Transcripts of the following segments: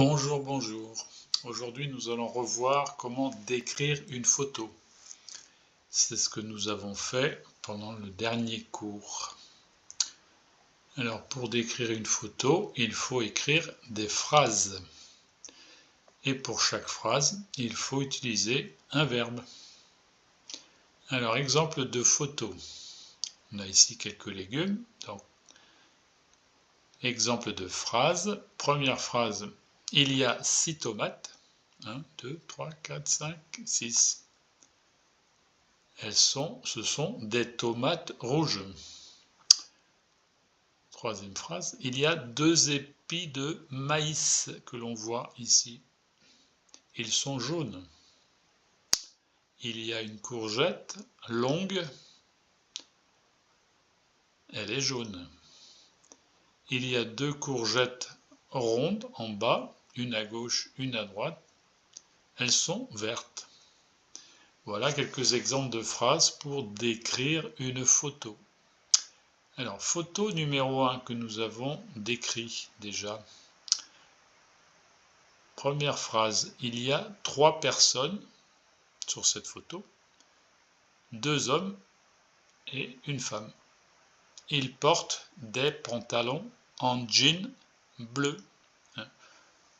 Bonjour, bonjour. Aujourd'hui, nous allons revoir comment décrire une photo. C'est ce que nous avons fait pendant le dernier cours. Alors, pour décrire une photo, il faut écrire des phrases. Et pour chaque phrase, il faut utiliser un verbe. Alors, exemple de photo. On a ici quelques légumes. Donc, exemple de phrase. Première phrase. Il y a 6 tomates. 1, 2, 3, 4, 5, 6. Ce sont des tomates rouges. Troisième phrase. Il y a 2 épis de maïs que l'on voit ici. Ils sont jaunes. Il y a une courgette longue. Elle est jaune. Il y a 2 courgettes rondes en bas, une à gauche, une à droite. Elles sont vertes. Voilà quelques exemples de phrases pour décrire une photo. Alors, photo numéro 1 que nous avons décrit déjà. Première phrase, il y a 3 personnes sur cette photo, 2 hommes et une femme. Ils portent des pantalons en jean bleu.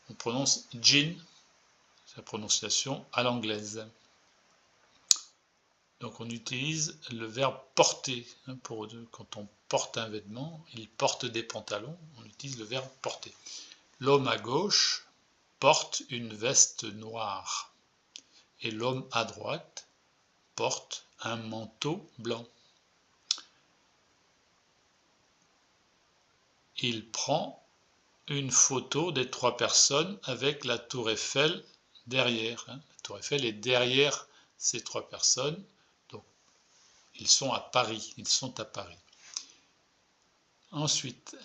On prononce jean, c'est la prononciation à l'anglaise. Donc on utilise le verbe porter. Quand on porte un vêtement, il porte des pantalons, on utilise le verbe porter. L'homme à gauche porte une veste noire et l'homme à droite porte un manteau blanc. Il prend une photo des 3 personnes avec la tour Eiffel derrière. La tour Eiffel est derrière ces 3 personnes. Donc, ils sont à Paris. Ensuite,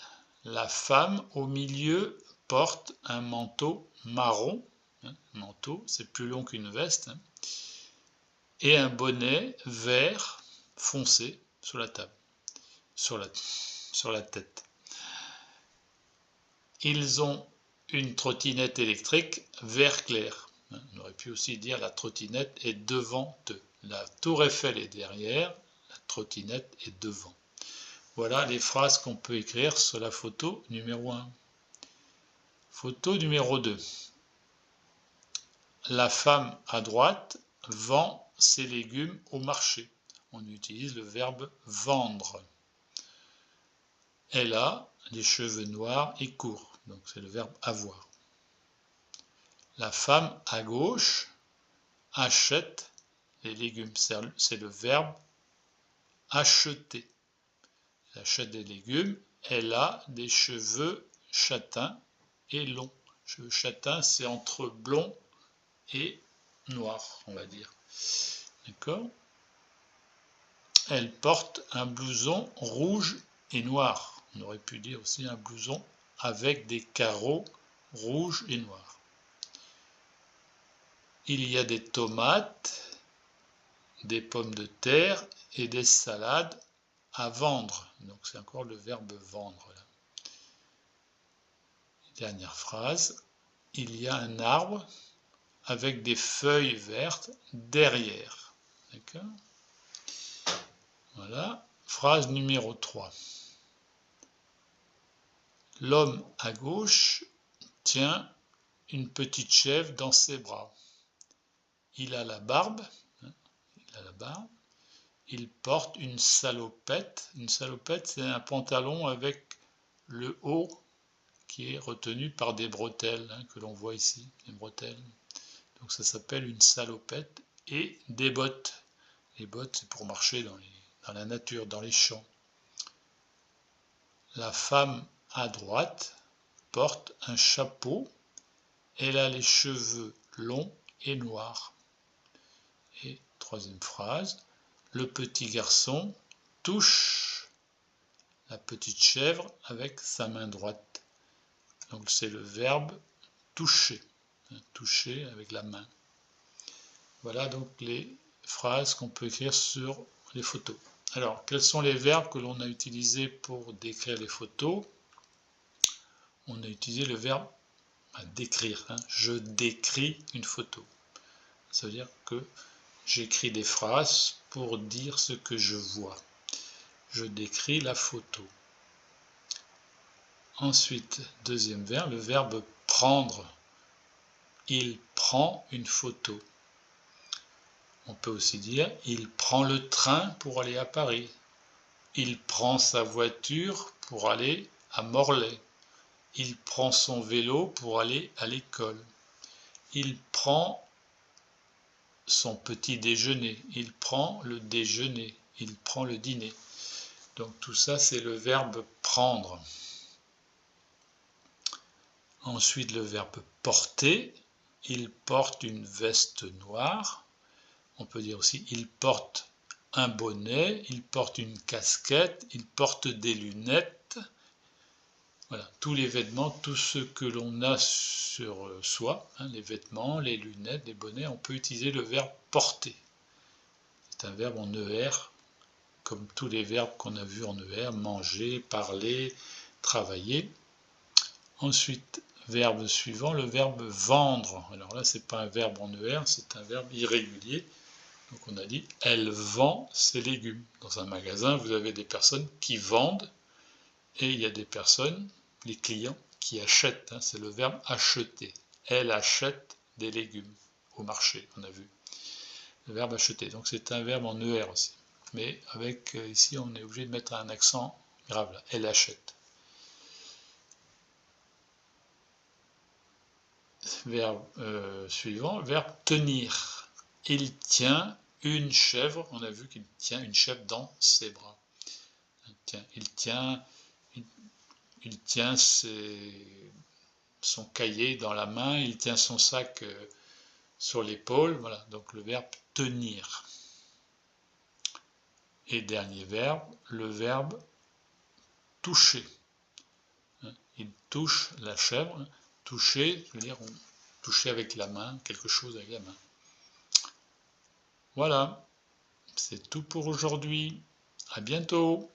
la femme au milieu porte un manteau marron. Manteau, c'est plus long qu'une veste. Et un bonnet vert foncé sur la table, sur la tête. Ils ont une trottinette électrique vert clair. On aurait pu aussi dire la trottinette est devant eux. La tour Eiffel est derrière, la trottinette est devant. Voilà les phrases qu'on peut écrire sur la photo numéro 1. Photo numéro 2. La femme à droite vend ses légumes au marché. On utilise le verbe vendre. Elle a les cheveux noirs et courts. Donc c'est le verbe avoir. La femme à gauche achète les légumes. C'est le verbe acheter. Elle achète des légumes. Elle a des cheveux châtains et longs. Cheveux châtains, c'est entre blond et noir, on va dire. D'accord ? Elle porte un blouson rouge et noir. On aurait pu dire aussi un blouson avec des carreaux rouges et noirs. Il y a des tomates, des pommes de terre et des salades à vendre. Donc c'est encore le verbe vendre là. Dernière phrase. Il y a un arbre avec des feuilles vertes derrière. D'accord ? Voilà. Phrase numéro 3. L'homme à gauche tient une petite chèvre dans ses bras. Il a la barbe. Il porte une salopette. Une salopette, c'est un pantalon avec le haut qui est retenu par des bretelles, que l'on voit ici, les bretelles. Donc ça s'appelle une salopette. Et des bottes. Les bottes, c'est pour marcher dans la nature, dans les champs. La femme à droite porte un chapeau. Elle a les cheveux longs et noirs. Et troisième phrase, le petit garçon touche la petite chèvre avec sa main droite. Donc c'est le verbe toucher, toucher avec la main. Voilà donc les phrases qu'on peut écrire sur les photos. Alors, quels sont les verbes que l'on a utilisés pour décrire les photos ? On a utilisé le verbe à décrire, hein. Je décris une photo. Ça veut dire que j'écris des phrases pour dire ce que je vois. Je décris la photo. Ensuite, deuxième verbe, le verbe prendre. Il prend une photo. On peut aussi dire il prend le train pour aller à Paris. Il prend sa voiture pour aller à Morlaix. Il prend son vélo pour aller à l'école. Il prend son petit déjeuner. Il prend le déjeuner. Il prend le dîner. Donc tout ça, c'est le verbe prendre. Ensuite, le verbe porter. Il porte une veste noire. On peut dire aussi il porte un bonnet, il porte une casquette, il porte des lunettes. Voilà, tous les vêtements, tout ce que l'on a sur soi, hein, les vêtements, les lunettes, les bonnets, on peut utiliser le verbe porter. C'est un verbe en ER, comme tous les verbes qu'on a vus en ER, manger, parler, travailler. Ensuite, verbe suivant, le verbe vendre. Alors là, c'est pas un verbe en ER, c'est un verbe irrégulier. Donc on a dit, elle vend ses légumes. Dans un magasin, vous avez des personnes qui vendent et il y a des personnes, les clients, qui achètent. Hein, c'est le verbe acheter. Elle achète des légumes au marché, on a vu. Le verbe acheter. Donc c'est un verbe en ER aussi. Mais avec, ici, on est obligé de mettre un accent grave là. Elle achète. Verbe suivant, verbe tenir. Il tient une chèvre, on a vu qu'il tient une chèvre dans ses bras. Il tient son cahier dans la main, il tient son sac sur l'épaule, voilà, donc le verbe tenir. Et dernier verbe, le verbe toucher. Il touche la chèvre, toucher, je veux dire, toucher avec la main, quelque chose avec la main. Voilà, c'est tout pour aujourd'hui. À bientôt.